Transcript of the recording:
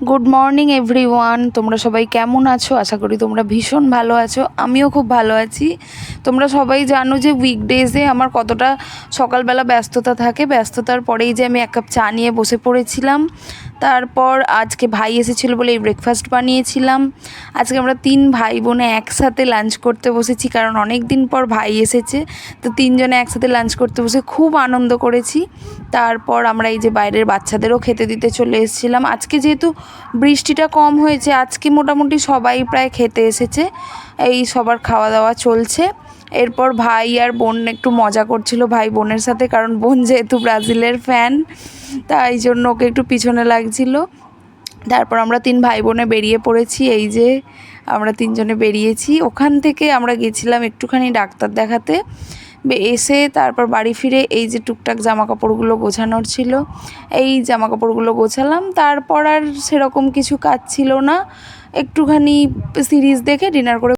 Good morning everyone, তোমরা সবাই কেমন আছো? আশা করি তোমরা ভীষণ ভালো আছো। আমিও খুব ভালো আছি। তোমরা সবাই জানো যে উইকডেজে আমার কতটা সকালবেলা ব্যস্ততা থাকে। ব্যস্ততার পরেই যে আমি এক কাপ চা নিয়ে বসে পড়েছিলাম। তারপর আজকে ভাই এসেছিলো বলে এই ব্রেকফাস্ট বানিয়েছিলাম। আজকে আমরা 3 ভাই বোনে একসাথে লাঞ্চ করতে বসেছি, কারণ অনেক দিন পর ভাই এসেছে। তো 3 জনে একসাথে লাঞ্চ করতে বসে খুব আনন্দ করেছি। তারপর আমরা এই যে বাইরের বাচ্চাদেরও খেতে দিতে চলে এসেছিলাম। আজকে যেহেতু বৃষ্টিটা কম হয়েছে, আজকে মোটামুটি সবাই প্রায় খেতে এসেছে। এই সবার খাওয়া দাওয়া চলছে। এরপর ভাই আর বোন একটু মজা করছিল ভাই বোনের সাথে, কারণ বোন যেহেতু ব্রাজিলের ফ্যান, তাই জন্য ওকে একটু পিছনে লাগছিল। তারপর আমরা 3 ভাই বোনে বেরিয়ে পড়েছি। এই যে আমরা 3 জনে বেরিয়েছি। ওখান থেকে আমরা গেছিলাম একটুখানি ডাক্তার দেখাতে। এসে তারপর বাড়ি ফিরে এই যে টুকটাক জামা কাপড়গুলো গোছানোর ছিল, এই জামা কাপড়গুলো গোছালাম। তারপর আর সেরকম কিছু কাজ ছিল না। একটুখানি সিরিজ দেখে ডিনার করে